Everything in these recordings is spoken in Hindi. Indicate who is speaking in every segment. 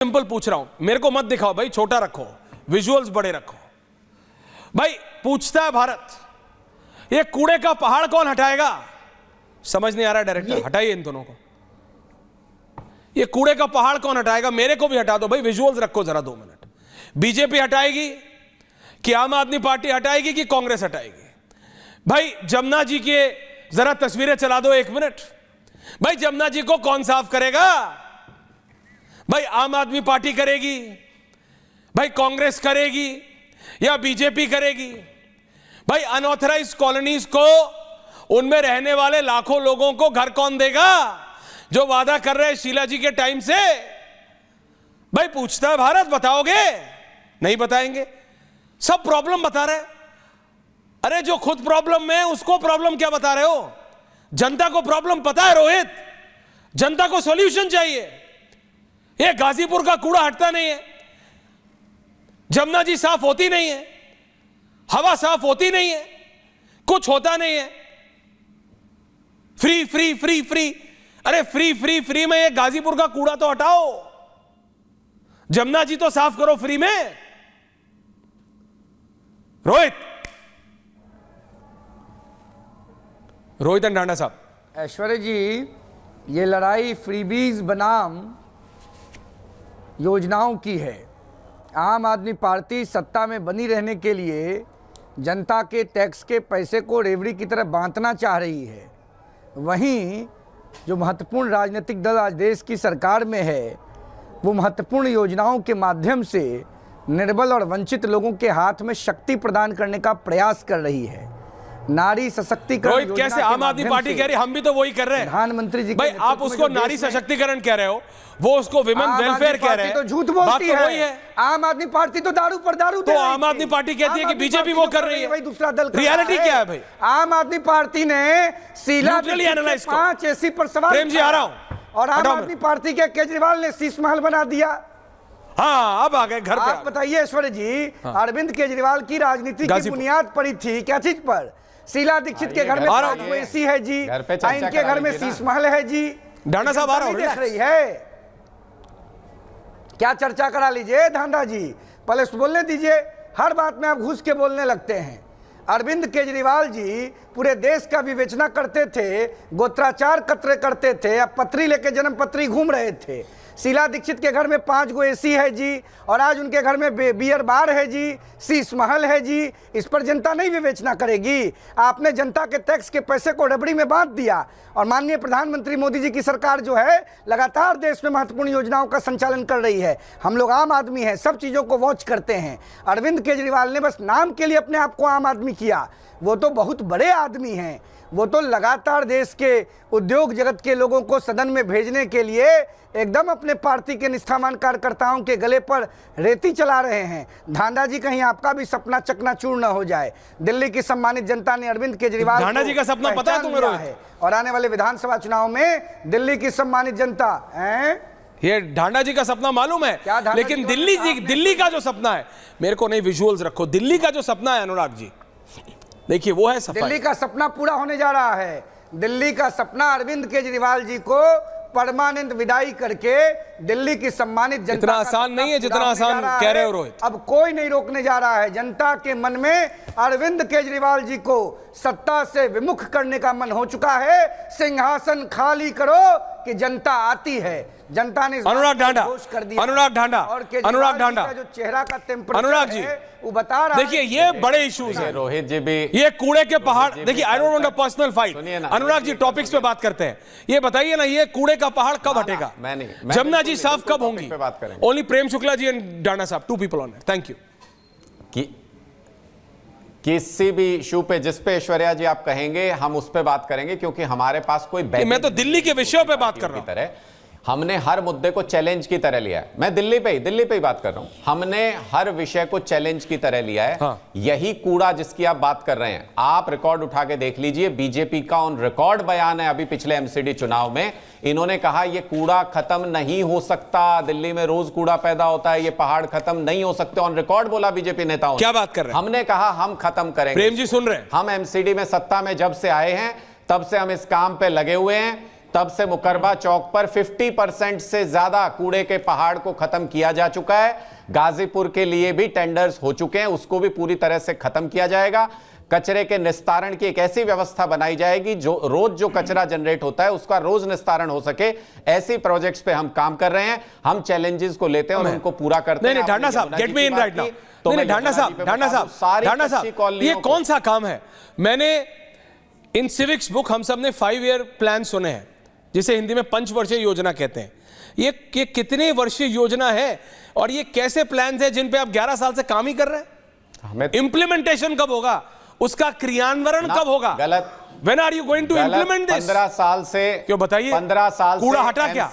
Speaker 1: सिंपल पूछ रहा हूं, मेरे को मत दिखाओ भाई, छोटा रखो, विजुअल्स बड़े रखो भाई। पूछता है भारत, ये कूड़े का पहाड़ कौन हटाएगा? समझ नहीं आ रहा डायरेक्टर, हटाइए इन दोनों को। ये कूड़े का पहाड़ कौन हटाएगा? मेरे को भी हटा दो भाई, विजुअल्स रखो जरा 2 मिनट। बीजेपी हटाएगी कि आम आदमी पार्टी हटाएगी कि कांग्रेस हटाएगी? भाई जमुना जी के जरा तस्वीरें चला दो 1 मिनट। भाई जमुना जी को कौन साफ करेगा? भाई आम आदमी पार्टी करेगी, भाई कांग्रेस करेगी या बीजेपी करेगी? भाई अनऑथराइज्ड कॉलोनीज को, उनमें रहने वाले लाखों लोगों को घर कौन देगा जो वादा कर रहे हैं शीला जी के टाइम से? भाई पूछता है भारत, बताओगे? नहीं बताएंगे। सब प्रॉब्लम बता रहे हैं। अरे जो खुद प्रॉब्लम में है उसको प्रॉब्लम क्या बता रहे हो? जनता को प्रॉब्लम पता है रोहित, जनता को सॉल्यूशन चाहिए। ये गाजीपुर का कूड़ा हटता नहीं है, जमुना जी साफ होती नहीं है, हवा साफ होती नहीं है, कुछ होता नहीं है। फ्री फ्री फ्री फ्री, अरे फ्री फ्री फ्री में ये गाजीपुर का कूड़ा तो हटाओ, जमुना जी तो साफ करो फ्री में। रोहित एंड डांडा साहब।
Speaker 2: ऐश्वर्य जी, ये लड़ाई फ्रीबीज बनाम योजनाओं की है। आम आदमी पार्टी सत्ता में बनी रहने के लिए जनता के टैक्स के पैसे को रेवड़ी की तरह बांटना चाह रही है। वहीं जो महत्वपूर्ण राजनीतिक दल आज देश की सरकार में है, वो महत्वपूर्ण योजनाओं के माध्यम से निर्बल और वंचित लोगों के हाथ में शक्ति प्रदान करने का प्रयास कर रही है। नारी सशक्तिकरण
Speaker 1: रोहित, कैसे आम आदमी पार्टी कह रही है, हम भी तो वही कर रहे हैं।
Speaker 2: प्रधानमंत्री जी
Speaker 1: भाई आप उसको नारी सशक्तिकरण कह रहे हो, वो उसको विमेन वेलफेयर कह रहे हैं,
Speaker 2: तो झूठ बोलती
Speaker 1: तो वही है।
Speaker 2: आम आदमी पार्टी तो दारू पर दारू
Speaker 1: तो आम आदमी पार्टी कहती है कि बीजेपी वो कर रही है।
Speaker 2: भाई दूसरा दल
Speaker 1: रियलिटी क्या है भाई?
Speaker 2: आम आदमी पार्टी ने शीला 5 एसी पर सवाल,
Speaker 1: प्रेम जी आ रहा हूं,
Speaker 2: और आम आदमी पार्टी के केजरीवाल ने शीश महल बना दिया।
Speaker 1: हाँ अब आ गए घर पे।
Speaker 2: आप बताइए ऐश्वर्य जी, अरविंद केजरीवाल की राजनीति की बुनियाद पड़ी थी क्या चीज पर? शीला दीक्षित के घर में 5 एसी है जी, इनके घर में शीश महल है जी।
Speaker 1: डांडा साहब आ रहा हूं,
Speaker 2: देख रही है क्या? चर्चा करा लीजिए धांडा जी, पहले बोलने दीजिए। हर बात में आप घुस के बोलने लगते हैं। अरविंद केजरीवाल जी पूरे देश का विवेचना करते थे, गोत्राचार कतरे करते थे, अब पत्री लेके जन्म पत्री घूम रहे थे। शीला दीक्षित के घर में 5 गो एसी है जी, और आज उनके घर में बियर बार है जी, शीश महल है जी। इस पर जनता नहीं विवेचना करेगी? आपने जनता के टैक्स के पैसे को रबड़ी में बांट दिया, और माननीय प्रधानमंत्री मोदी जी की सरकार जो है लगातार देश में महत्वपूर्ण योजनाओं का संचालन कर रही है। हम लोग आम आदमी हैं, सब चीज़ों को वॉच करते हैं। अरविंद केजरीवाल ने बस नाम के लिए अपने आप को आम आदमी किया, वो तो बहुत बड़े आदमी हैं। वो तो लगातार देश के उद्योग जगत के लोगों को सदन में भेजने के लिए एकदम अपने पार्टी के निष्ठावान कार्यकर्ताओं के गले पर रेती चला रहे हैं। धांडा जी, कहीं आपका भी सपना चकनाचूर न हो जाए। दिल्ली की सम्मानित जनता ने अरविंद केजरीवाल,
Speaker 1: धांडा जी का सपना पता है तुम्हें रोहित?
Speaker 2: और आने वाले विधानसभा चुनाव में दिल्ली की सम्मानित जनता है,
Speaker 1: ये ढांडा जी का सपना मालूम है, लेकिन दिल्ली का जो सपना है, मेरे को नहीं, विजुअल्स रखो। दिल्ली का जो सपना है अनुराग जी, देखिए वो है सफाई।
Speaker 2: दिल्ली का सपना पूरा होने जा रहा है। दिल्ली का सपना अरविंद केजरीवाल जी को परमानेंट विदाई करके दिल्ली की सम्मानित जनता,
Speaker 1: इतना आसान नहीं है जितना आसान कह रहे हो रोहित।
Speaker 2: अब कोई नहीं रोकने जा रहा है। जनता के मन में अरविंद केजरीवाल जी को सत्ता से विमुख करने का मन हो चुका है। सिंहासन खाली करो कि जनता आती है। जनता ने
Speaker 1: अनुराग ढांडा, अनुराग ढांडा, अनुराग ढांडा,
Speaker 2: जो चेहरा का टेम्परेचर
Speaker 1: अनुराग जी
Speaker 2: वो बता रहा है।
Speaker 1: देखिए ये बड़े इश्यूज हैं
Speaker 3: रोहित जी भी,
Speaker 1: ये कूड़े के पहाड़। देखिए I don't want a personal fight, Anurag ji topics पे बात करते हैं। ये बताइए ना, ये कूड़े का पहाड़ कब हटेगा? जमुना जी साफ कब होंगी? ओनली प्रेम शुक्ला जी एंड डांडा साहब, 2 पीपल ऑन। Thank you.
Speaker 3: किसी भी इशू पे जिस पे ऐश्वर्या जी आप कहेंगे हम उस पे बात करेंगे, क्योंकि हमारे पास कोई,
Speaker 1: मैं तो दिल्ली के विषयों पे बात कर रहा हूं।
Speaker 3: हमने हर मुद्दे को चैलेंज की तरह लिया है। मैं दिल्ली पे ही बात कर रहा हूं। हमने हर विषय को चैलेंज की तरह लिया है।
Speaker 1: हाँ।
Speaker 3: यही कूड़ा जिसकी आप बात कर रहे हैं, आप रिकॉर्ड उठा के देख लीजिए। बीजेपी का ऑन रिकॉर्ड बयान है अभी पिछले एमसीडी चुनाव में। इन्होंने कहा यह कूड़ा खत्म नहीं हो सकता, दिल्ली में रोज कूड़ा पैदा होता है, ये पहाड़ खत्म नहीं हो सकते। ऑन रिकॉर्ड बोला बीजेपी नेताओं।
Speaker 1: क्या बात कर रहे हैं?
Speaker 3: हमने कहा हम खत्म करेंगे।
Speaker 1: प्रेम जी सुन रहे हैं?
Speaker 3: हम एमसीडी में सत्ता में जब से आए हैं तब से हम इस काम पे लगे हुए हैं, तब से मुकरबा चौक पर 50% से ज्यादा कूड़े के पहाड़ को खत्म किया जा चुका है। गाजीपुर के लिए भी टेंडर्स हो चुके हैं, उसको भी पूरी तरह से खत्म किया जाएगा। कचरे के निस्तारण की एक ऐसी व्यवस्था बनाई जाएगी जो रोज जो कचरा जनरेट होता है उसका रोज निस्तारण हो सके। ऐसी प्रोजेक्ट्स पे हम काम कर रहे हैं। हम चैलेंजेस को लेते हैं और उनको पूरा करते हैं।
Speaker 1: नहीं ढांडा साहब, get me in right now. नहीं ढांडा साहब, ये कौन सा काम है? मैंने इन सिविक्स बुक हम सब ने 5 ईयर प्लान सुने हैं, जिसे हिंदी में पंचवर्षीय योजना कहते हैं। ये कितने वर्षीय योजना है और ये कैसे प्लान है जिन पे आप 11 साल से काम ही कर रहे हैं? इंप्लीमेंटेशन कब होगा, उसका क्रियान्वयन कब होगा?
Speaker 3: गलत।
Speaker 1: When are you going to implement this?
Speaker 3: 15 साल से
Speaker 1: क्यों बताइए?
Speaker 3: 15 साल
Speaker 1: कूड़ा हटा क्या?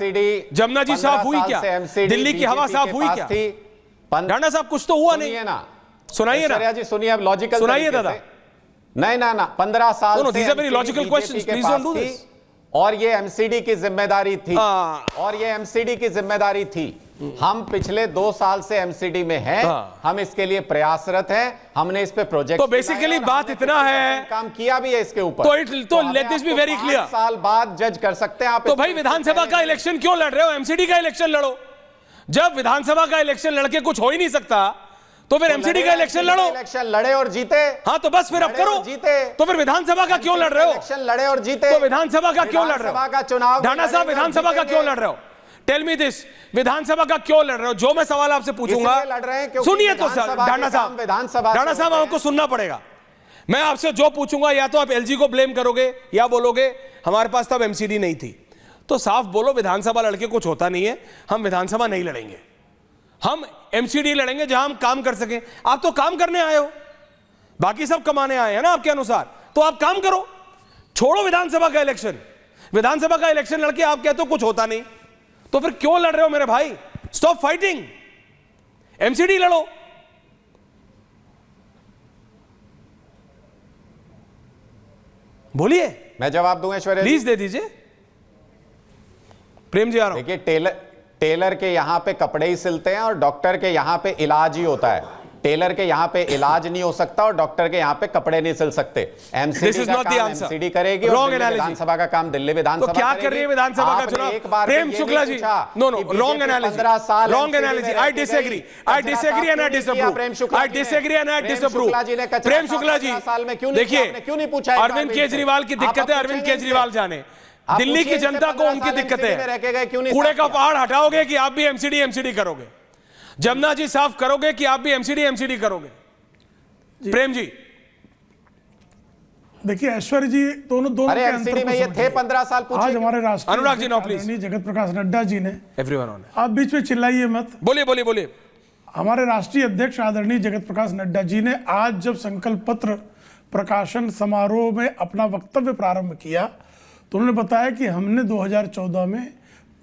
Speaker 1: जमुना जी साफ हुई क्या? दिल्ली की हवा साफ हुई क्या? ढांडा साहब कुछ तो हुआ नहीं
Speaker 3: ना?
Speaker 1: सुनाइए ना
Speaker 3: जी, सुनिए अब लॉजिकल
Speaker 1: सुनाइए दादा।
Speaker 3: नहीं ना 15 साल
Speaker 1: से these are very logical questions, please don't do this.
Speaker 3: और ये एमसीडी की जिम्मेदारी थी। और ये एमसीडी की जिम्मेदारी थी। हम पिछले 2 साल से एमसीडी में हैं। हम इसके लिए प्रयासरत हैं। हमने इस पे प्रोजेक्ट,
Speaker 1: तो बेसिकली बात इतना है,
Speaker 3: काम किया भी है इसके ऊपर।
Speaker 1: तो let this be very clear.
Speaker 3: 5 साल बाद जज कर सकते हैं आप।
Speaker 1: तो भाई विधानसभा का इलेक्शन क्यों लड़ रहे हो? एमसीडी का इलेक्शन लड़ो। जब विधानसभा का इलेक्शन लड़के कुछ हो ही नहीं सकता तो फिर एमसीडी का इलेक्शन लड़ो।
Speaker 3: इलेक्शन लड़े और जीते।
Speaker 1: हाँ तो बस फिर अब करो।
Speaker 3: जीते
Speaker 1: तो फिर विधानसभा का क्यों लड़ रहे हो?
Speaker 3: इलेक्शन लड़े और जीते
Speaker 1: तो विधानसभा का क्यों लड़ रहे हो?
Speaker 3: विधानसभा का चुनाव
Speaker 1: ढांडा साहब, विधानसभा का क्यों लड़ रहे हो? टेल मी दिस, विधानसभा का क्यों लड़ रहे हो? जो मैं सवाल आपसे पूछूंगा, सुनिए तो सर ढांडा साहब आपको सुनना पड़ेगा। मैं आपसे जो पूछूंगा या तो आप एलजी को ब्लेम करोगे या बोलोगे हमारे पास तब एमसीडी नहीं थी। तो साफ बोलो, विधानसभा लड़के कुछ होता नहीं है, हम विधानसभा नहीं लड़ेंगे, हम एमसीडी लड़ेंगे जहां हम काम कर सकें। आप तो काम करने आए हो, बाकी सब कमाने आए हैं ना आपके अनुसार, तो आप काम करो, छोड़ो विधानसभा का इलेक्शन। विधानसभा का इलेक्शन लड़के आप कहते हो कुछ होता नहीं, तो फिर क्यों लड़ रहे हो मेरे भाई? स्टॉप फाइटिंग, एमसीडी लड़ो। बोलिए,
Speaker 3: मैं जवाब दूंगा ऐश्वर्या,
Speaker 1: प्लीज दे दीजिए। प्रेम जी आ रहा हूं।
Speaker 3: देखिए, टेलर के यहां पे कपड़े ही सिलते हैं और डॉक्टर के यहां पे इलाज ही होता है। टेलर के यहां पे इलाज नहीं हो सकता और डॉक्टर के यहां पे कपड़े नहीं सिल सकते। एमसीडी का काम एमसीडी करेगी और विधानसभा का काम दिल्ली विधानसभा।
Speaker 1: तो क्या कर रही है विधानसभा का चुनाव? Prem Shukla ji, no wrong analysis, wrong analysis. I disagree and I disapprove. I disagree and I disapprove. Prem Shukla ji, देखिए, अरविंद केजरीवाल की दिक्कत है, अरविंद केजरीवाल जाने। दिल्ली की जनता को उनकी दिक्कत है। कूड़े का पहाड़ हटाओगे कि आप भी एमसीडी करोगे? जमुना जी साफ करोगे कि आप भी एमसीडी करोगे? प्रेम जी,
Speaker 4: देखिए ऐश्वर्य जी, दोनों
Speaker 3: अरे एमसीडी में ये थे 15 साल।
Speaker 4: आज हमारे राष्ट्रीय
Speaker 1: अनुराग जी, नो प्लीज,
Speaker 4: जगत प्रकाश नड्डा जी ने,
Speaker 1: एवरीवन ऑन,
Speaker 4: आप बीच में चिल्लाइए मत।
Speaker 1: बोलिए।
Speaker 4: हमारे राष्ट्रीय अध्यक्ष आदरणीय जगत प्रकाश नड्डा जी ने आज जब संकल्प पत्र प्रकाशन समारोह में अपना वक्तव्य प्रारंभ किया तो उन्होंने बताया कि हमने 2014 में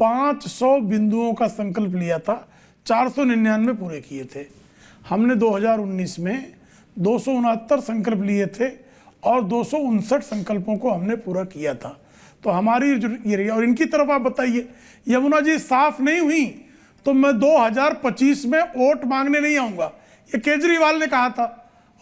Speaker 4: 500 बिंदुओं का संकल्प लिया था, 499 पूरे किए थे। हमने 2019 में 269 संकल्प लिए थे और 259 संकल्पों को हमने पूरा किया था। तो हमारी ये रही। और इनकी तरफ आप बताइए, यमुना जी साफ नहीं हुई तो मैं 2025 में वोट मांगने नहीं आऊंगा, ये केजरीवाल ने कहा था।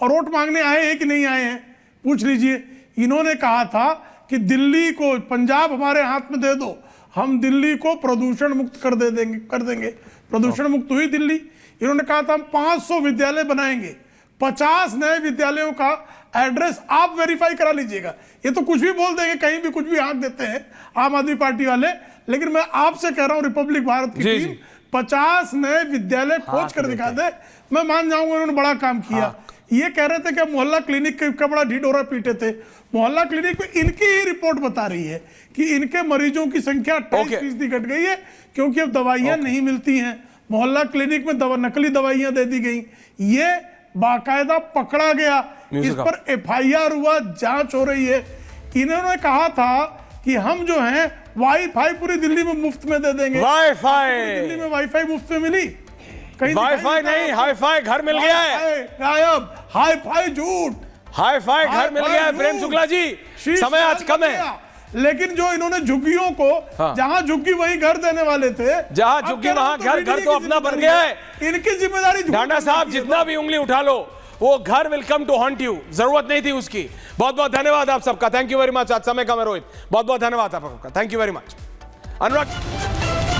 Speaker 4: और वोट मांगने आए हैं कि नहीं आए हैं पूछ लीजिए। इन्होंने कहा था कि दिल्ली को, पंजाब हमारे हाथ में दे दो, हम दिल्ली को प्रदूषण मुक्त कर देंगे। प्रदूषण मुक्त हुई दिल्ली। इन्होंने कहा था हम 500 विद्यालय बनाएंगे, 50 नए विद्यालयों का एड्रेस आप वेरीफाई करा लीजिएगा। ये तो कुछ भी बोल देंगे, कहीं भी कुछ भी हाँक देते हैं आम आदमी पार्टी वाले। लेकिन मैं आपसे कह रहा हूं, रिपब्लिक भारत की टीम 50 नए विद्यालय खोज कर दिखा दे, मैं मान जाऊंगा उन्होंने बड़ा काम किया। ये कह रहे थे कि मोहल्ला क्लिनिक का बड़ा ढिढोरा पीटे थे। मोहल्ला क्लिनिक में इनकी ही रिपोर्ट बता रही है कि इनके मरीजों की संख्या 28% घट गई है क्योंकि अब दवाइयां नहीं मिलती हैं। मोहल्ला क्लिनिक में नकली दवाइयां दे दी गई। ये बाकायदा पकड़ा गया, इस पर एफआईआर हुआ, जांच हो रही है। इन्होंने कहा था कि हम जो हैं वाईफाई पूरी दिल्ली में मुफ्त में दे देंगे। दिल्ली में वाईफाई मुफ्त में मिली?
Speaker 1: वाईफाई नहीं, हाईफाई घर मिल गया है।
Speaker 4: गायब। हाईफाई झूठ,
Speaker 1: हाईफाई घर मिल गया है। प्रेम शुक्ला जी, समय आज कम है,
Speaker 4: लेकिन जो इन्होंने झुग्गियों को, जहां झुग्गी वहीं घर देने वाले थे,
Speaker 1: जहां झुग्गी वहां घर तो अपना बन गया है।
Speaker 4: इनकी जिम्मेदारी।
Speaker 1: ढांडा साहब, जितना भी उंगली उठा लो, वो घर वेलकम टू हॉन्ट यू, जरूरत नहीं थी उसकी। बहुत बहुत धन्यवाद आप सबका, थैंक यू वेरी मच। आज समय का मैं रोहित, बहुत बहुत धन्यवाद आपका, thank you very much. Anurag